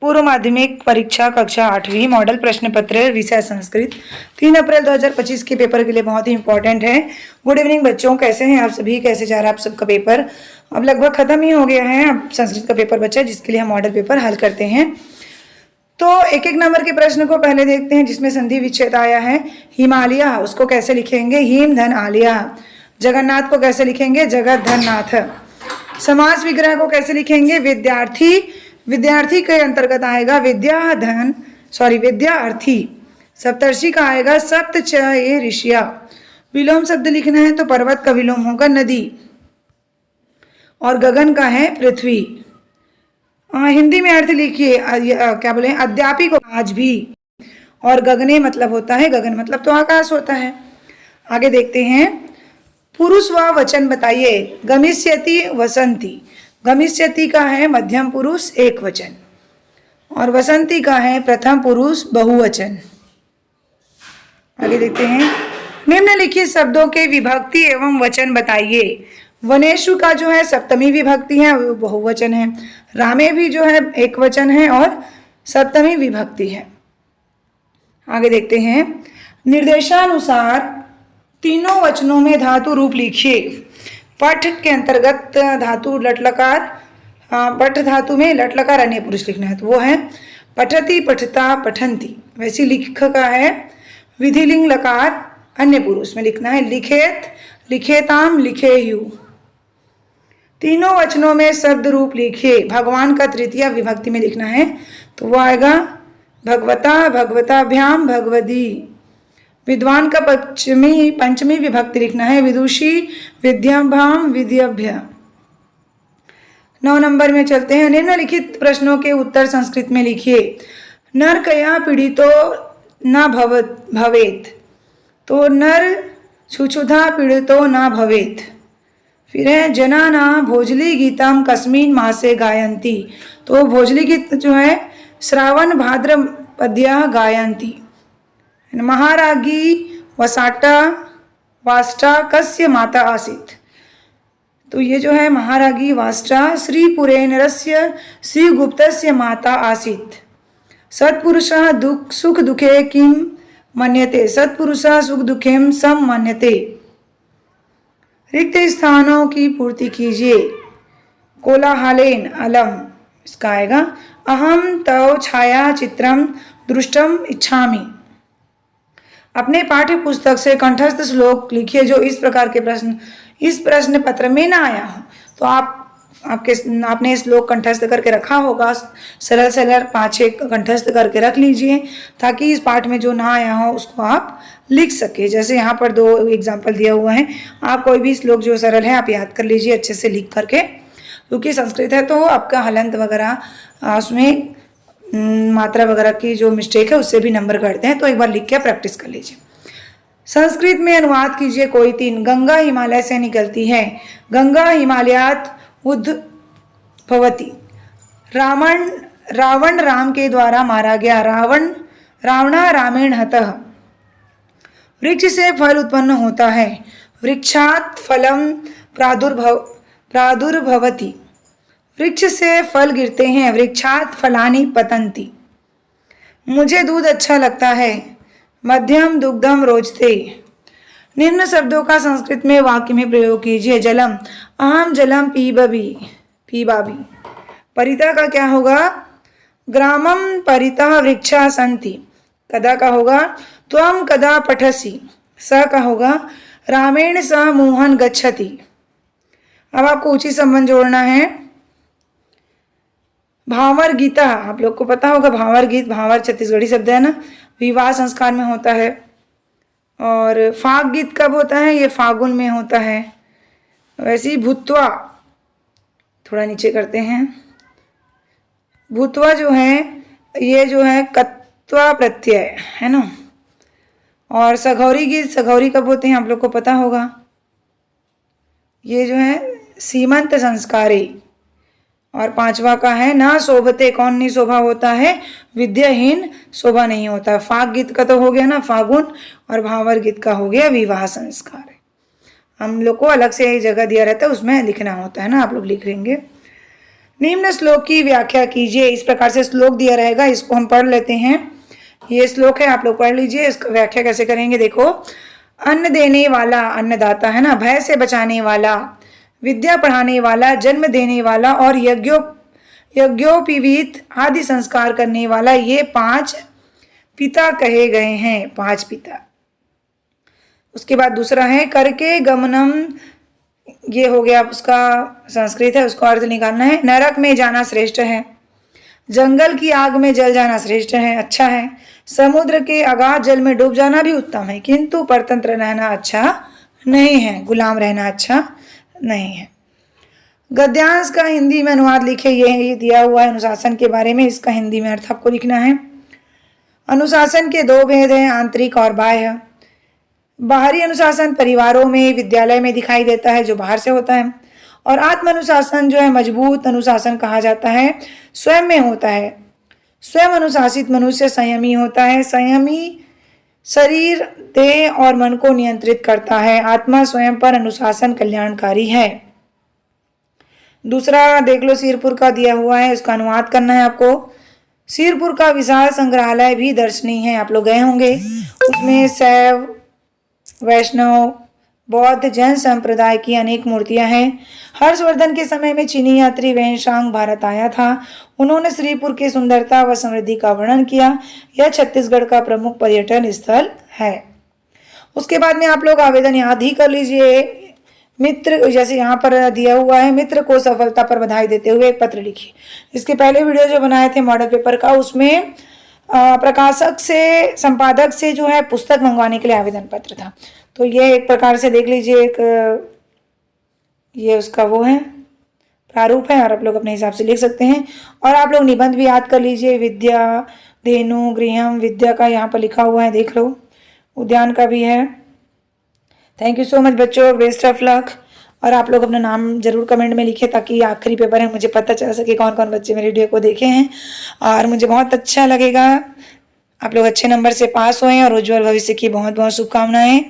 पूर्व माध्यमिक परीक्षा कक्षा 8वीं मॉडल प्रश्न पत्र विषय संस्कृत 3 अप्रैल 2025 के पेपर के लिए बहुत ही इंपॉर्टेंट है। गुड इवनिंग बच्चों, कैसे हैं आप सभी, कैसे जा रहा है आप सबका पेपर? अब लगभग खत्म ही हो गया है, अब संस्कृत का पेपर बचा है जिसके लिए हम मॉडल पेपर हल करते हैं। तो एक एक नंबर के प्रश्न को पहले देखते हैं जिसमें संधि विच्छेद आया है। हिमालय, उसको कैसे लिखेंगे? हिम धन आलिया। जगन्नाथ को कैसे लिखेंगे? जगत धन नाथ। समास विग्रह को कैसे लिखेंगे? विद्यार्थी, विद्यार्थी के अंतर्गत आएगा विद्यार्थी। सप्तर्षि का आएगा सप्त च ये ऋषिया। विलोम शब्द लिखना है तो पर्वत का विलोम होगा नदी, और गगन का है पृथ्वी। हिंदी में अर्थ लिखिए, क्या बोले, अद्यापि को आज भी, और गगने मतलब होता है, गगन मतलब तो आकाश होता है। आगे देखते हैं, पुरुष व वचन बताइए। गमिष्यति वसंती, गमिष्यति का है मध्यम पुरुष एक वचन, और वसंती का है प्रथम पुरुष बहुवचन। आगे देखते हैं, निम्नलिखित शब्दों के विभक्ति एवं वचन बताइए। वनेशु का जो है सप्तमी विभक्ति है, वो बहुवचन है। रामे भी जो है एक वचन है और सप्तमी विभक्ति है। आगे देखते हैं, निर्देशानुसार तीनों वचनों में धातु रूप लिखिए। पठ के अंतर्गत धातु लटलकार, पठ धातु में लटलकार अन्य पुरुष लिखना है तो वो है पठति पठता पठंती। वैसी लिख का है विधिलिंग लकार अन्य पुरुष में लिखना है लिखेत लिखेताम लिखेयु। तीनों वचनों में शब्द रूप लिखिए। भगवान का तृतीय विभक्ति में लिखना है तो वो आएगा भगवता भगवताभ्याम भगवदी। विद्वान का पंचमी विभक्ति लिखना है विदुषी विद्याभ्याम विद्याभ्या। 9 नंबर में चलते हैं, निम्नलिखित प्रश्नों के उत्तर संस्कृत में लिखिए। नरकया पीड़ितो न भवेत, तो नर छुछुधा पीड़ितो न भवेत। फिर है जनाना भोजली गीतम कस्मिन मासे गायंती, तो भोजली गीत जो है श्रावण भाद्रपद्या गायंती। महारागी वाष्टा कस्य माता आसीत, तो ये जो है महारागी वाष्टा श्री पुरेनरस्य श्रीगुप्तस्य माता आसीत। सत्पुरुषः सुख दुखे किम मन्यते, सत्पुरुषः सुख दुखेम सम मन्यते। रिक्त स्थानों की पूर्ति कीजिए। कोलाहलेन अलम, इसका आएगा अहम तव छाया चित्रम दृष्टम इच्छामि। अपने पाठ्य पुस्तक से कंठस्थ श्लोक लिखिए जो इस प्रकार के प्रश्न इस प्रश्न पत्र में ना आया हो। तो आपने श्लोक कंठस्थ करके रखा होगा, सरल सरल 5-6 कंठस्थ करके रख लीजिए ताकि इस पाठ में जो ना आया हो उसको आप लिख सके। जैसे यहाँ पर 2 एग्जाम्पल दिया हुआ है, आप कोई भी श्लोक जो सरल है आप याद कर लीजिए अच्छे से लिख करके, क्योंकि संस्कृत है तो आपका हलंत वगैरह उसमें मात्रा वगैरह की जो मिस्टेक है उससे भी नंबर कटते हैं, तो एक बार लिख के प्रैक्टिस कर लीजिए। संस्कृत में अनुवाद कीजिए कोई 3। गंगा हिमालय से निकलती है, गंगा हिमालयात उद्भवती। रावण राम के द्वारा मारा गया, रावणा रामेण हतः। वृक्ष से फल उत्पन्न होता है, वृक्षात फलम प्रादुर्भवती। वृक्ष से फल गिरते हैं, वृक्षात फलानि पतंती। मुझे दूध अच्छा लगता है, मध्यम दुग्धम रोचते। निम्न शब्दों का संस्कृत में वाक्य में प्रयोग कीजिए। जलम, अहम जलम पीबाबी। परिता का क्या होगा? ग्रामम परितः वृक्षा संति। कदा का होगा? त्वम कदा पठसी। स का होगा रामेण सह मोहन गच्छति। अब आपको उचित संबंध जोड़ना है। भावर गीता, आप लोग को पता होगा भावर गीत, भावर छत्तीसगढ़ी शब्द है ना, विवाह संस्कार में होता है। और फाग गीत कब होता है? ये फागुन में होता है। वैसे ही भूतवा, थोड़ा नीचे करते हैं, भूतवा जो है ये जो है कत्वा प्रत्यय है ना। और सघौरी गीत, सघौरी कब होते हैं आप लोग को पता होगा, ये जो है सीमंत संस्कारी। और 5वां का है ना शोभते, कौन नहीं शोभा होता है? विद्याहीन शोभा नहीं होता। फाग गीत का तो हो गया ना फागुन, और भावर गीत का हो गया विवाह संस्कार। हम लोग को अलग से एक जगह दिया रहता है उसमें लिखना होता है ना, आप लोग लिख लेंगे। निम्न श्लोक की व्याख्या कीजिए। इस प्रकार से श्लोक दिया रहेगा, इसको हम पढ़ लेते हैं। ये श्लोक है, आप लोग पढ़ लीजिए। इसका व्याख्या कैसे करेंगे, देखो। अन्न देने वाला, अन्नदाता है ना, भय से बचाने वाला, विद्या पढ़ाने वाला, जन्म देने वाला और यज्ञोपवीत आदि संस्कार करने वाला, ये 5 पिता कहे गए हैं, 5 पिता। उसके बाद दूसरा है करके गमनम, ये हो गया उसका संस्कृत है, उसको अर्थ निकालना है। नरक में जाना श्रेष्ठ है, जंगल की आग में जल जाना श्रेष्ठ है, अच्छा है। समुद्र के अगाध जल में डूब जाना भी उत्तम है, किंतु परतंत्र रहना अच्छा नहीं है, गुलाम रहना अच्छा नहीं है। गद्यांश का हिंदी में अनुवाद लिखे, ये दिया हुआ है अनुशासन के बारे में, इसका हिंदी में अर्थ आपको लिखना है। अनुशासन के 2 भेद हैं, आंतरिक और बाह्य। बाहरी अनुशासन परिवारों में, विद्यालय में दिखाई देता है, जो बाहर से होता है। और आत्म अनुशासन जो है मजबूत अनुशासन कहा जाता है, स्वयं में होता है। स्वयं अनुशासित मनुष्य संयमी होता है, संयमी शरीर, देह और मन को नियंत्रित करता है। आत्मा स्वयं पर अनुशासन कल्याणकारी है। दूसरा देख लो, सिरपुर का दिया हुआ है, इसका अनुवाद करना है आपको। सिरपुर का विशाल संग्रहालय भी दर्शनीय है, आप लोग गए होंगे। उसमें शैव, वैष्णव, बौद्ध, जैन संप्रदाय की अनेक मूर्तियां हैं। हर्षवर्धन के समय में चीनी यात्री वेनशांग भारत आया था। उन्होंने श्रीपुर की सुंदरता व समृद्धि का वर्णन किया। यह छत्तीसगढ़ का प्रमुख पर्यटन स्थल है। उसके बाद में आप लोग आवेदन याद ही कर लीजिए। मित्र, जैसे यहाँ पर दिया हुआ है, मित्र को सफलता पर बधाई देते हुए एक पत्र लिखिए। इसके पहले वीडियो जो बनाए थे मॉडल पेपर का, उसमें प्रकाशक से, संपादक से जो है पुस्तक मंगवाने के लिए आवेदन पत्र था। तो ये एक प्रकार से देख लीजिए, एक ये उसका वो है प्रारूप है, और आप लोग अपने हिसाब से लिख सकते हैं। और आप लोग निबंध भी याद कर लीजिए। विद्या, धेनु, गृहम, विद्या का यहाँ पर लिखा हुआ है, देख लो। उद्यान का भी है। थैंक यू सो मच बच्चों, बेस्ट ऑफ लक। और आप लोग अपना नाम जरूर कमेंट में लिखें, ताकि आखिरी पेपर है, मुझे पता चल सके कौन कौन बच्चे मेरे वीडियो को देखे हैं। और मुझे बहुत अच्छा लगेगा, आप लोग अच्छे नंबर से पास हुए और उज्जवल भविष्य की बहुत बहुत शुभकामनाएं।